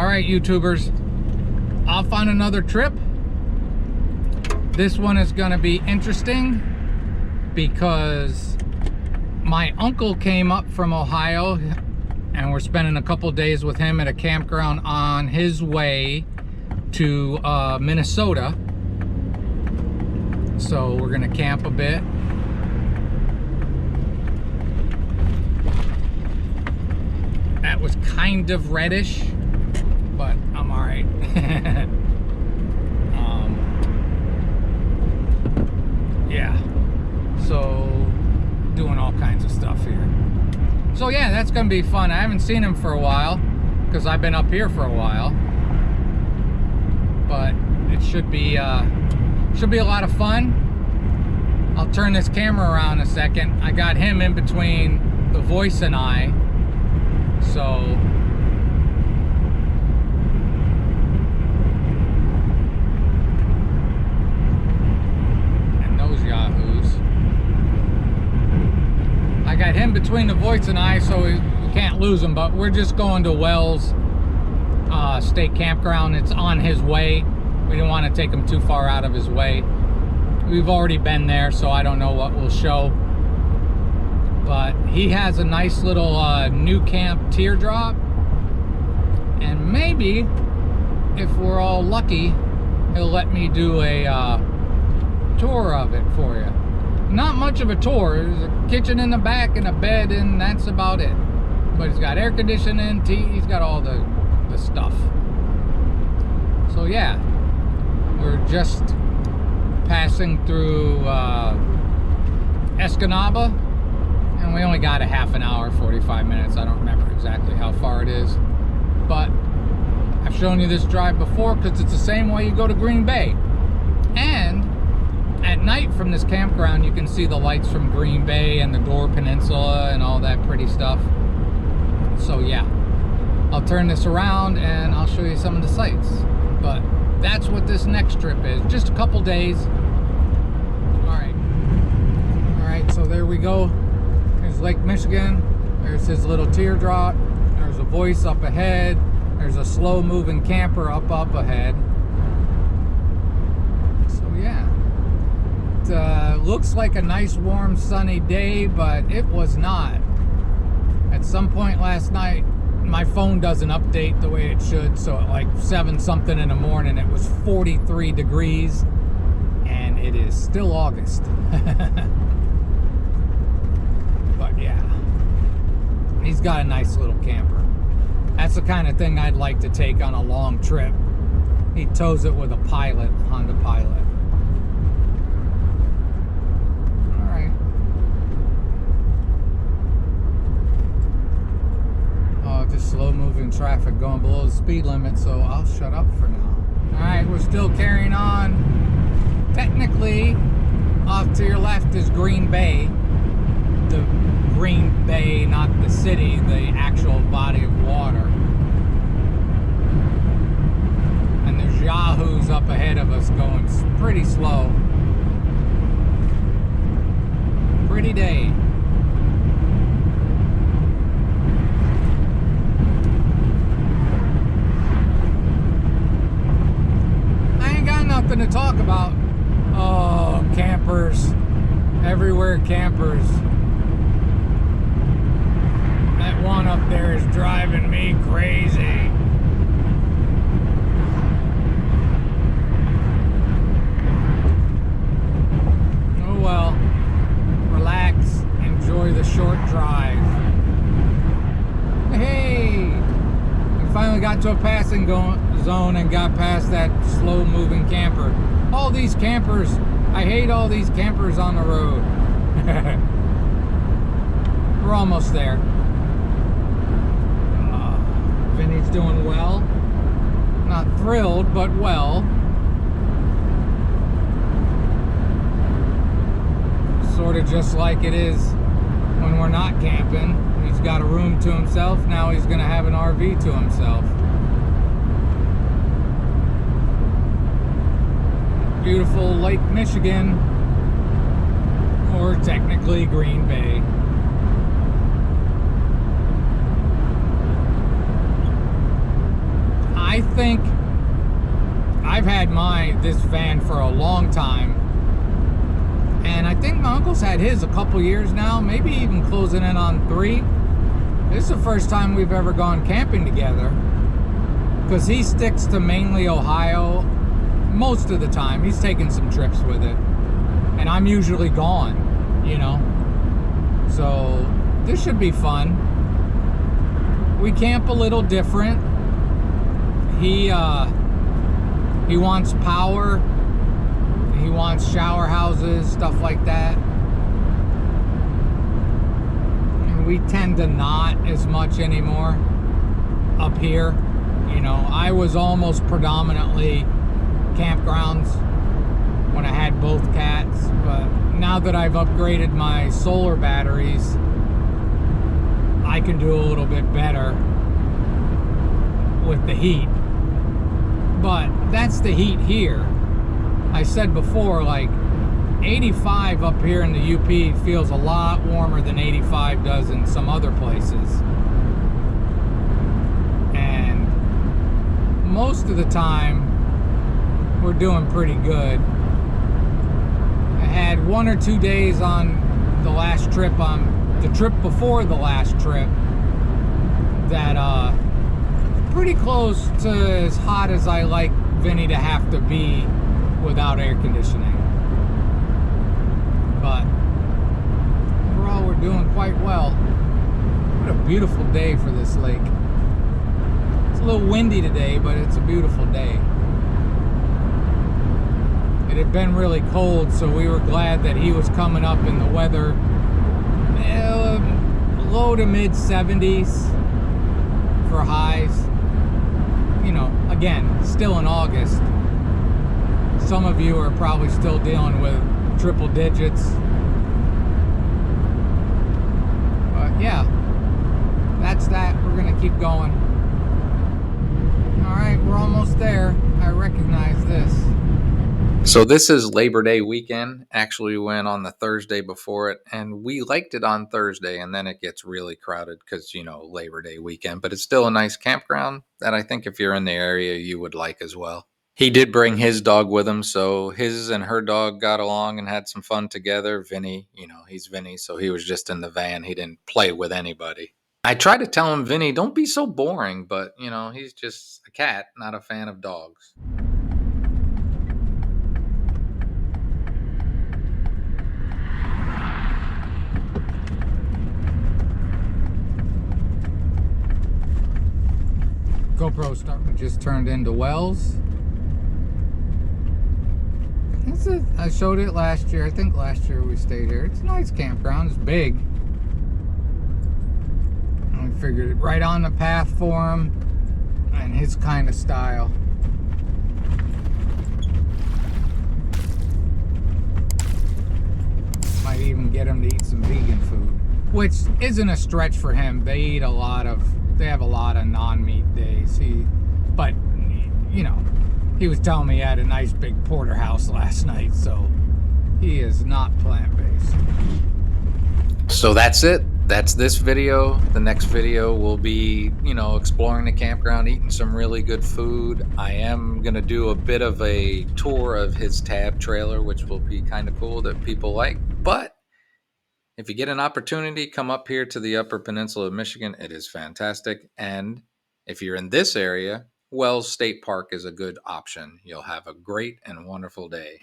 All right, YouTubers, off on another trip. This one is gonna be interesting because my uncle came up from Ohio and we're spending a couple days with him at a campground on his way to Minnesota. So we're gonna camp a bit. That was kind of reddish, but I'm all right. Yeah, so doing all kinds of stuff here. So yeah, that's gonna be fun. I haven't seen him for a while because I've been up here for a while, but it should be a lot of fun. I'll turn this camera around a second. I got him in between the voice and I, so I got him between the voice and I, so we can't lose him. But we're just going to Wells State Campground. It's on his way. We didn't want to take him too far out of his way. We've already been there, so I don't know what we'll show. But he has a nice little new camp teardrop, and maybe if we're all lucky, he'll let me do a tour of it for you. Not much of a tour. There's a kitchen in the back and a bed, and that's about it. But he's got air conditioning, he's got all the stuff. So yeah, we're just passing through Escanaba, and we only got a half an hour, 45 minutes. I don't remember exactly how far it is, but I've shown you this drive before because it's the same way you go to Green Bay. And at night from this campground, you can see the lights from Green Bay and the Gore Peninsula and all that pretty stuff. So yeah, I'll turn this around and I'll show you some of the sights. But that's what this next trip is, just a couple days. All right, so there we go. There's Lake Michigan. There's his little teardrop. There's a voice up ahead. There's a slow moving camper up ahead. So yeah. Looks like a nice warm sunny day, but it was not. At some point last night, my phone doesn't update the way it should, so at like 7 something in the morning it was 43 degrees, and it is still August. But yeah, he's got a nice little camper. That's the kind of thing I'd like to take on a long trip. He tows it with a Pilot, Honda Pilot. Slow moving traffic going below the speed limit, so I'll shut up for now. Alright, we're still carrying on. Technically, off to your left is Green Bay. The Green Bay, not the city, the actual body of water. And there's Yahoos up ahead of us going pretty slow. Pretty day. Nothing to talk about. Oh, campers. Everywhere campers. That one up there is driving me crazy. Oh well. Relax. Enjoy the short drive. Hey! We finally got to a passing zone and got past that slow moving camper. All these campers, I hate all these campers on the road. We're almost there. Vinny's doing well. Not thrilled, but well. Sort of just like it is when we're not camping. He's got a room to himself. Now he's gonna have an RV to himself. Beautiful Lake Michigan, or technically Green Bay. I think I've had this van for a long time, and I think my uncle's had his a couple years now, maybe even closing in on 3. This is the first time we've ever gone camping together, because he sticks to mainly Ohio most of the time. He's taking some trips with it, and I'm usually gone, you know. So this should be fun. We camp a little different. He wants power. He wants shower houses, stuff like that. And we tend to not as much anymore up here. You know, I was almost predominantly campgrounds when I had both cats, but now that I've upgraded my solar batteries, I can do a little bit better with the heat. But that's the heat here. I said before, like 85 up here in the UP feels a lot warmer than 85 does in some other places. And most of the time, we're doing pretty good. I had 1 or 2 days on the last trip, on the trip before the last trip, that pretty close to as hot as I like Vinny to have to be without air conditioning. But overall, we're doing quite well. What a beautiful day for this lake. It's a little windy today, but it's a beautiful day. It had been really cold, so we were glad that he was coming up in the weather. Low to mid 70s for highs. You know, again, still in August. Some of you are probably still dealing with triple digits. But yeah, that's that. We're gonna keep going. All right, we're almost there. I recognize this. So this is Labor Day weekend. Actually, we went on the Thursday before it, and we liked it on Thursday, and then it gets really crowded because, you know, Labor Day weekend. But it's still a nice campground that I think if you're in the area, you would like as well. He did bring his dog with him, so his and her dog got along and had some fun together. Vinny, you know, he's Vinny, so he was just in the van. He didn't play with anybody. I tried to tell him, Vinny, don't be so boring, but, you know, he's just a cat, not a fan of dogs. GoPro just turned into wells. I showed it last year. I think last year we stayed here. It's a nice campground. It's big. And we figured it right on the path for him and his kind of style. Might even get him to eat some vegan food, which isn't a stretch for him. They have a lot of non-meat days. But you know, he was telling me he had a nice big porterhouse last night, so he is not plant-based. So that's it. That's this video. The next video will be, you know, exploring the campground, eating some really good food. I am going to do a bit of a tour of his tab trailer, which will be kind of cool that people like. But if you get an opportunity, come up here to the Upper Peninsula of Michigan. It is fantastic. And if you're in this area, Wells State Park is a good option. You'll have a great and wonderful day.